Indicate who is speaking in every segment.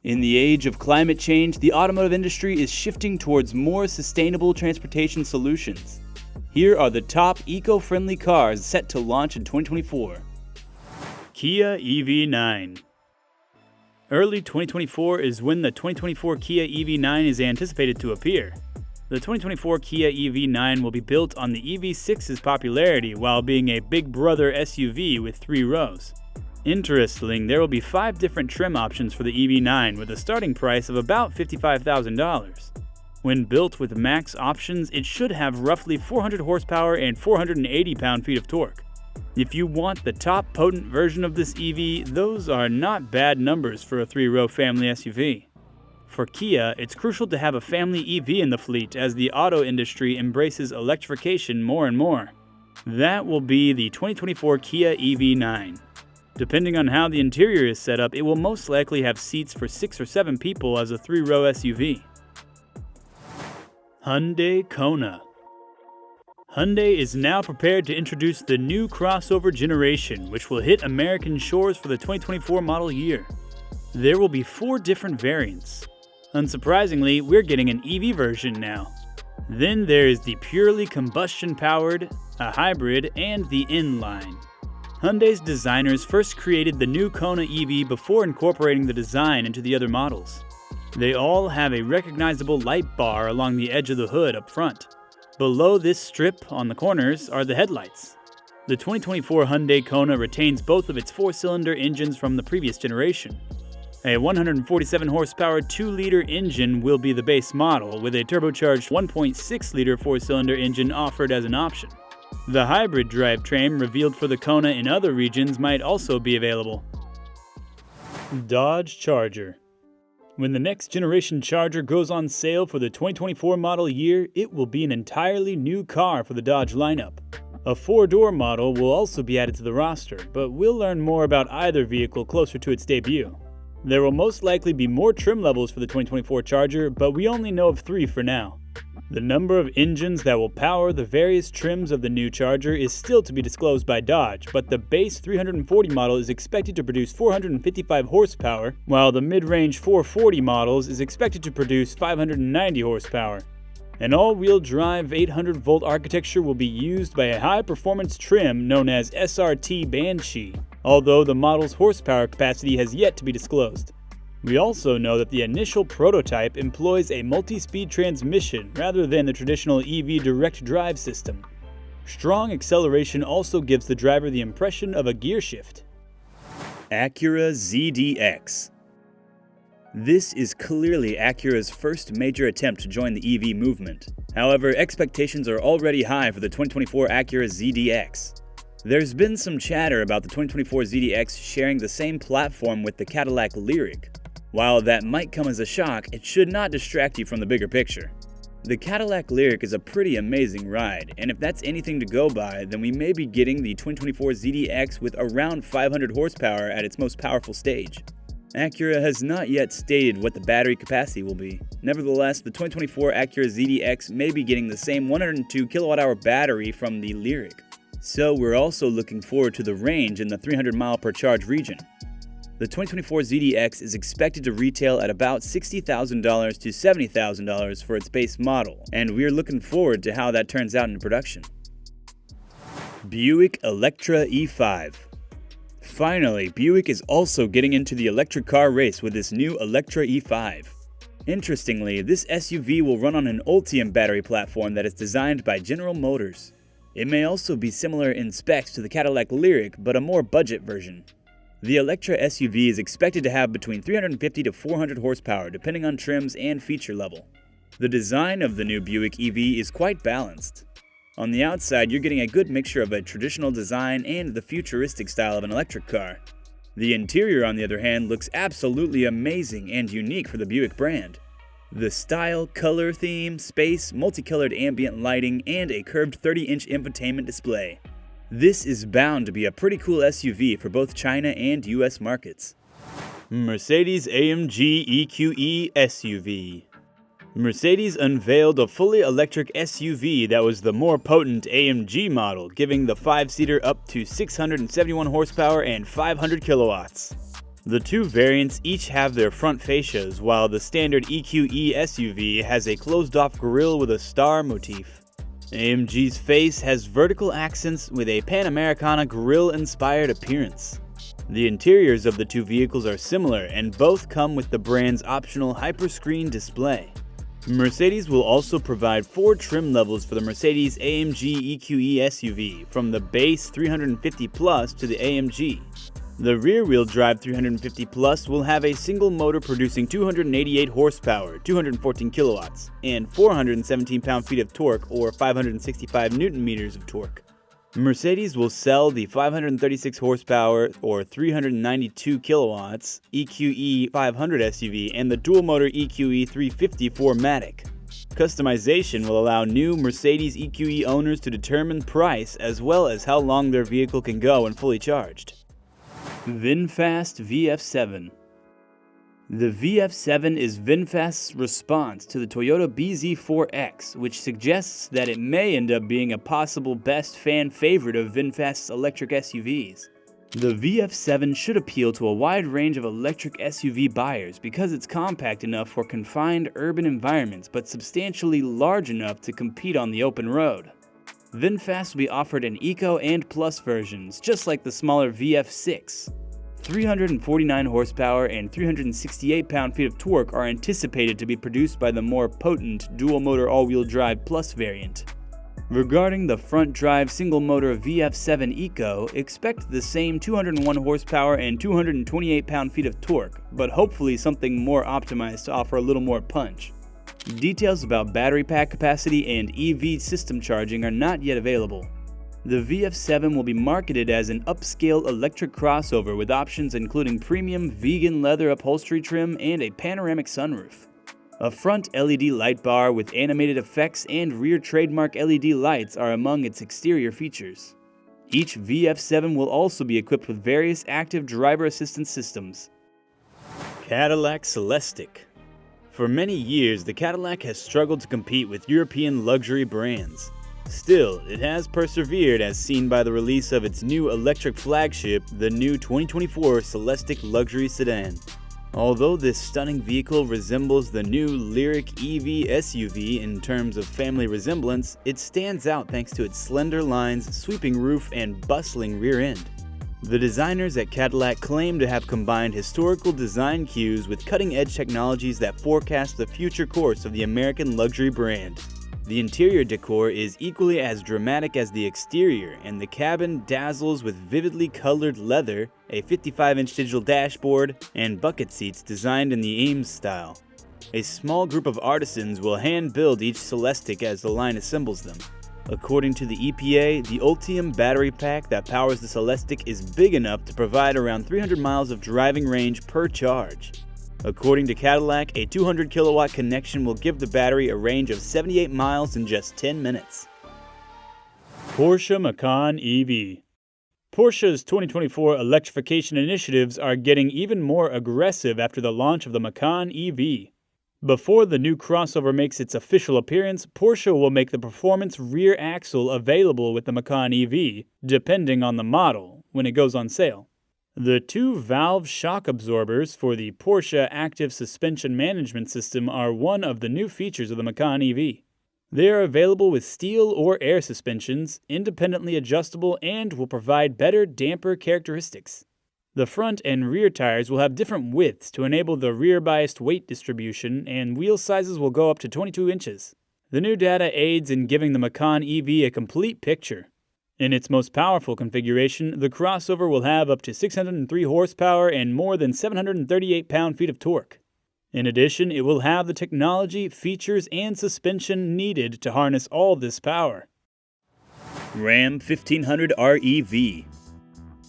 Speaker 1: In the age of climate change, the automotive industry is shifting towards more sustainable transportation solutions. Here are the top eco-friendly cars set to launch in 2024. Kia EV9. Early 2024 is when the 2024 Kia EV9 is anticipated to appear. The 2024 Kia EV9 will be built on the EV6's popularity while being a big brother SUV with 3 rows. Interestingly, there will be 5 different trim options for the EV9 with a starting price of about $55,000. When built with max options, it should have roughly 400 horsepower and 480 pound-feet of torque. If you want the top potent version of this EV, those are not bad numbers for a 3-row family SUV. For Kia, it's crucial to have a family EV in the fleet as the auto industry embraces electrification more and more. That will be the 2024 Kia EV9. Depending on how the interior is set up, it will most likely have seats for 6 or 7 people as a 3-row SUV. Hyundai Kona. Hyundai is now prepared to introduce the new crossover generation, which will hit American shores for the 2024 model year. There will be 4 different variants. Unsurprisingly, we're getting an EV version now. Then there is the purely combustion-powered, a hybrid, and the N-Line. Hyundai's designers first created the new Kona EV before incorporating the design into the other models. They all have a recognizable light bar along the edge of the hood up front. Below this strip on the corners are the headlights. The 2024 Hyundai Kona retains both of its 4-cylinder engines from the previous generation. A 147 horsepower 2-liter engine will be the base model, with a turbocharged 1.6-liter 4-cylinder engine offered as an option. The hybrid drivetrain revealed for the Kona in other regions might also be available. Dodge Charger. When the next generation Charger goes on sale for the 2024 model year, it will be an entirely new car for the Dodge lineup. A 4-door model will also be added to the roster, but we'll learn more about either vehicle closer to its debut. There will most likely be more trim levels for the 2024 Charger, but we only know of 3 for now. The number of engines that will power the various trims of the new Charger is still to be disclosed by Dodge, but the base 340 model is expected to produce 455 horsepower, while the mid-range 440 models is expected to produce 590 horsepower. An all-wheel drive 800-volt architecture will be used by a high-performance trim known as SRT Banshee, although the model's horsepower capacity has yet to be disclosed. We also know that the initial prototype employs a multi-speed transmission rather than the traditional EV direct drive system. Strong acceleration also gives the driver the impression of a gear shift. Acura ZDX. This is clearly Acura's first major attempt to join the EV movement. However, expectations are already high for the 2024 Acura ZDX. There's been some chatter about the 2024 ZDX sharing the same platform with the Cadillac Lyriq. While that might come as a shock, it should not distract you from the bigger picture. The Cadillac Lyriq is a pretty amazing ride, and if that's anything to go by, then we may be getting the 2024 ZDX with around 500 horsepower at its most powerful stage. Acura has not yet stated what the battery capacity will be. Nevertheless, the 2024 Acura ZDX may be getting the same 102 kWh battery from the Lyriq. So we're also looking forward to the range in the 300 mile per charge region. The 2024 ZDX is expected to retail at about $60,000 to $70,000 for its base model, and we're looking forward to how that turns out in production. Buick Electra E5. Finally, Buick is also getting into the electric car race with this new Electra E5. Interestingly, this SUV will run on an Ultium battery platform that is designed by General Motors. It may also be similar in specs to the Cadillac Lyriq, but a more budget version. The Electra SUV is expected to have between 350 to 400 horsepower depending on trims and feature level. The design of the new Buick EV is quite balanced. On the outside, you're getting a good mixture of a traditional design and the futuristic style of an electric car. The interior, on the other hand, looks absolutely amazing and unique for the Buick brand. The style, color theme, space, multicolored ambient lighting, and a curved 30-inch infotainment display. This is bound to be a pretty cool SUV for both China and US markets. Mercedes-AMG EQE SUV. Mercedes unveiled a fully electric SUV that was the more potent AMG model, giving the 5-seater up to 671 horsepower and 500 kilowatts. The two variants each have their front fascias, while the standard EQE SUV has a closed-off grille with a star motif. AMG's face has vertical accents with a Panamericana grille-inspired appearance. The interiors of the two vehicles are similar, and both come with the brand's optional hyperscreen display. Mercedes will also provide 4 trim levels for the Mercedes-AMG EQE SUV, from the base 350 Plus to the AMG. The rear-wheel drive 350 Plus will have a single motor producing 288 horsepower, 214 kilowatts, and 417 pound-feet of torque, or 565 newton-meters of torque. Mercedes will sell the 536 horsepower, or 392 kilowatts, EQE 500 SUV and the dual-motor EQE 350 4MATIC. Customization will allow new Mercedes EQE owners to determine price as well as how long their vehicle can go when fully charged. Vinfast VF7. The VF7 is Vinfast's response to the Toyota bZ4X, which suggests that it may end up being a possible best fan favorite of Vinfast's electric SUVs. The VF7 should appeal to a wide range of electric SUV buyers because it's compact enough for confined urban environments but substantially large enough to compete on the open road. VinFast will be offered in Eco and Plus versions, just like the smaller VF6. 349 horsepower and 368 pound-feet of torque are anticipated to be produced by the more potent dual-motor all-wheel drive Plus variant. Regarding the front-drive single-motor VF7 Eco, expect the same 201 horsepower and 228 pound-feet of torque, but hopefully something more optimized to offer a little more punch. Details about battery pack capacity and EV system charging are not yet available. The VF7 will be marketed as an upscale electric crossover with options including premium vegan leather upholstery trim and a panoramic sunroof. A front LED light bar with animated effects and rear trademark LED lights are among its exterior features. Each VF7 will also be equipped with various active driver assistance systems. Cadillac Celestiq. For many years, the Cadillac has struggled to compete with European luxury brands. Still, it has persevered as seen by the release of its new electric flagship, the new 2024 Celestiq luxury sedan. Although this stunning vehicle resembles the new Lyriq EV SUV in terms of family resemblance, it stands out thanks to its slender lines, sweeping roof, and bustling rear end. The designers at Cadillac claim to have combined historical design cues with cutting-edge technologies that forecast the future course of the American luxury brand. The interior decor is equally as dramatic as the exterior, and the cabin dazzles with vividly colored leather, a 55-inch digital dashboard, and bucket seats designed in the Ames style. A small group of artisans will hand-build each Celestiq as the line assembles them. According to the EPA, the Ultium battery pack that powers the Celestiq is big enough to provide around 300 miles of driving range per charge. According to Cadillac, a 200 kilowatt connection will give the battery a range of 78 miles in just 10 minutes. Porsche Macan EV. Porsche's 2024 electrification initiatives are getting even more aggressive after the launch of the Macan EV. Before the new crossover makes its official appearance, Porsche will make the performance rear axle available with the Macan EV, depending on the model, when it goes on sale. The 2-valve shock absorbers for the Porsche Active Suspension Management System are one of the new features of the Macan EV. They are available with steel or air suspensions, independently adjustable, and will provide better damper characteristics. The front and rear tires will have different widths to enable the rear-biased weight distribution, and wheel sizes will go up to 22 inches. The new data aids in giving the Macan EV a complete picture. In its most powerful configuration, the crossover will have up to 603 horsepower and more than 738 pound-feet of torque. In addition, it will have the technology, features, and suspension needed to harness all this power. Ram 1500 REV.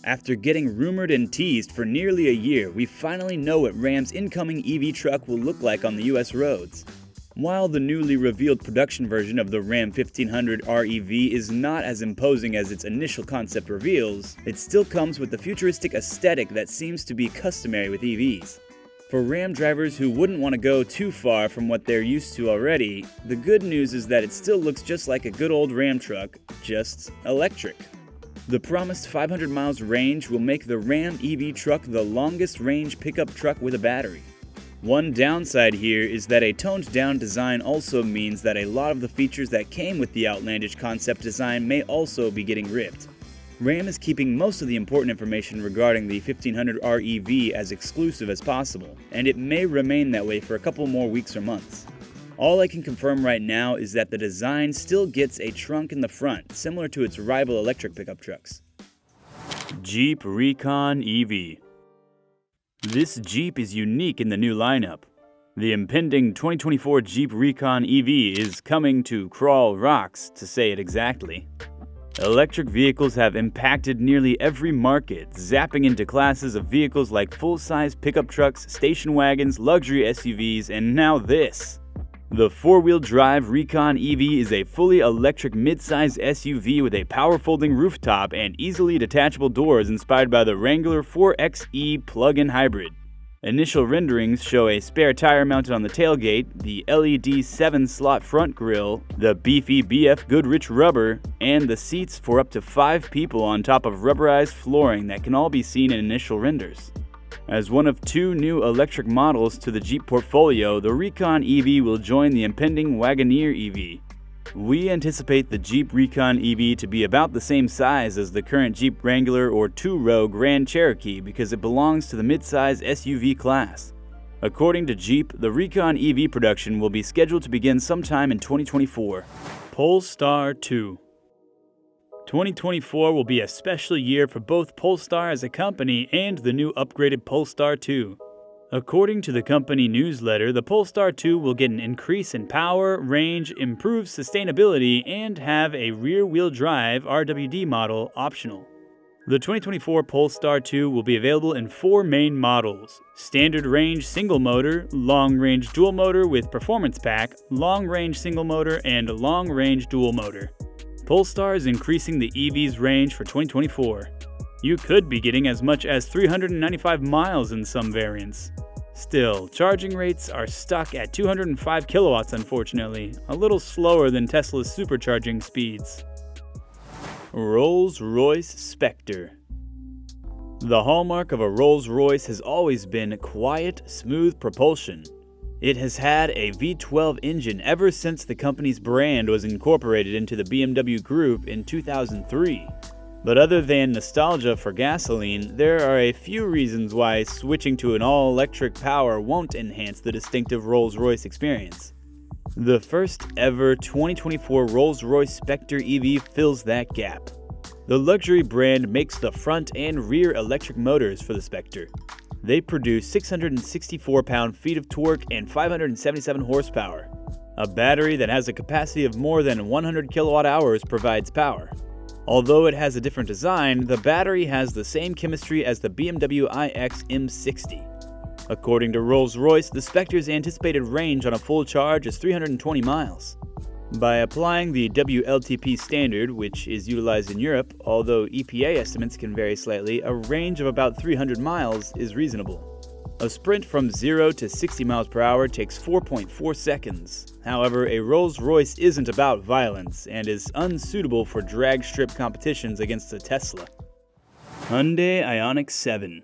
Speaker 1: After getting rumored and teased for nearly a year, we finally know what Ram's incoming EV truck will look like on the US roads. While the newly revealed production version of the Ram 1500 REV is not as imposing as its initial concept reveals, it still comes with the futuristic aesthetic that seems to be customary with EVs. For Ram drivers who wouldn't want to go too far from what they're used to already, the good news is that it still looks just like a good old Ram truck, just electric. The promised 500 miles range will make the Ram EV truck the longest range pickup truck with a battery. One downside here is that a toned-down design also means that a lot of the features that came with the outlandish concept design may also be getting ripped. Ram is keeping most of the important information regarding the 1500R EV as exclusive as possible, and it may remain that way for a couple more weeks or months. All I can confirm right now is that the design still gets a trunk in the front, similar to its rival electric pickup trucks. Jeep Recon EV. This Jeep is unique in the new lineup. The impending 2024 Jeep Recon EV is coming to crawl rocks, to say it exactly. Electric vehicles have impacted nearly every market, zapping into classes of vehicles like full-size pickup trucks, station wagons, luxury SUVs, and now this. The four-wheel drive Recon EV is a fully electric mid-size SUV with a power-folding rooftop and easily detachable doors inspired by the Wrangler 4xe plug-in hybrid. Initial renderings show a spare tire mounted on the tailgate, the LED 7-slot front grille, the beefy BF Goodrich rubber, and the seats for up to 5 people on top of rubberized flooring that can all be seen in initial renders. As one of 2 new electric models to the Jeep portfolio, the Recon EV will join the impending Wagoneer EV. We anticipate the Jeep Recon EV to be about the same size as the current Jeep Wrangler or 2-row Grand Cherokee because it belongs to the midsize SUV class. According to Jeep, the Recon EV production will be scheduled to begin sometime in 2024. Polestar 2. 2024 will be a special year for both Polestar as a company and the new upgraded Polestar 2. According to the company newsletter, the Polestar 2 will get an increase in power, range, improved sustainability, and have a rear-wheel drive RWD model optional. The 2024 Polestar 2 will be available in 4 main models: standard range single motor, long range dual motor with performance pack, long range single motor, and long range dual motor. Polestar is increasing the EV's range for 2024. You could be getting as much as 395 miles in some variants. Still, charging rates are stuck at 205 kilowatts unfortunately, a little slower than Tesla's supercharging speeds. Rolls-Royce Spectre. The hallmark of a Rolls-Royce has always been quiet, smooth propulsion. It has had a V12 engine ever since the company's brand was incorporated into the BMW Group in 2003. But other than nostalgia for gasoline, there are a few reasons why switching to an all-electric power won't enhance the distinctive Rolls-Royce experience. The first ever 2024 Rolls-Royce Spectre EV fills that gap. The luxury brand makes the front and rear electric motors for the Spectre. They produce 664 pound-feet of torque and 577 horsepower. A battery that has a capacity of more than 100 kilowatt hours provides power. Although it has a different design, the battery has the same chemistry as the BMW iX M60. According to Rolls-Royce, the Spectre's anticipated range on a full charge is 320 miles. By applying the WLTP standard, which is utilized in Europe, although EPA estimates can vary slightly, a range of about 300 miles is reasonable. A sprint from 0 to 60 miles per hour takes 4.4 seconds. However, a Rolls-Royce isn't about violence and is unsuitable for drag strip competitions against a Tesla. Hyundai Ioniq 7.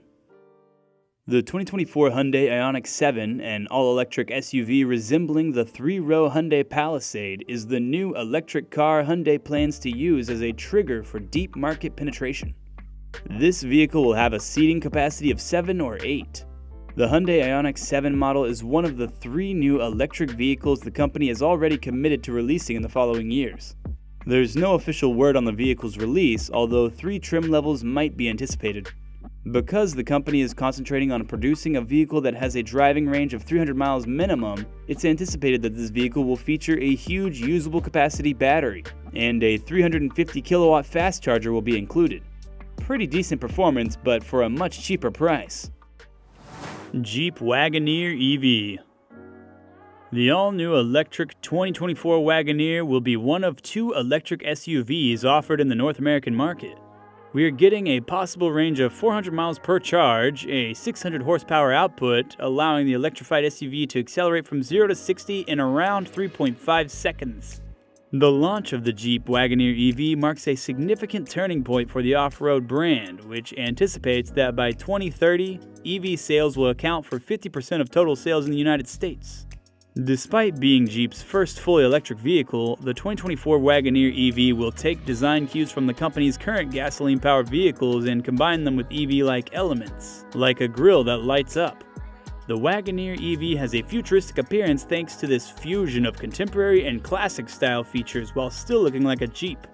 Speaker 1: The 2024 Hyundai Ioniq 7, an all-electric SUV resembling the 3-row Hyundai Palisade, is the new electric car Hyundai plans to use as a trigger for deep market penetration. This vehicle will have a seating capacity of 7 or 8. The Hyundai Ioniq 7 model is one of the 3 new electric vehicles the company has already committed to releasing in the following years. There's no official word on the vehicle's release, although 3 trim levels might be anticipated. Because the company is concentrating on producing a vehicle that has a driving range of 300 miles minimum, it's anticipated that this vehicle will feature a huge usable capacity battery, and a 350 kilowatt fast charger will be included. Pretty decent performance, but for a much cheaper price. Jeep Wagoneer EV. The all-new electric 2024 Wagoneer will be one of 2 electric SUVs offered in the North American market. We are getting a possible range of 400 miles per charge, a 600 horsepower output, allowing the electrified SUV to accelerate from 0 to 60 in around 3.5 seconds. The launch of the Jeep Wagoneer EV marks a significant turning point for the off-road brand, which anticipates that by 2030, EV sales will account for 50% of total sales in the United States. Despite being Jeep's first fully electric vehicle, the 2024 Wagoneer EV will take design cues from the company's current gasoline-powered vehicles and combine them with EV-like elements, like a grille that lights up. The Wagoneer EV has a futuristic appearance thanks to this fusion of contemporary and classic style features while still looking like a Jeep.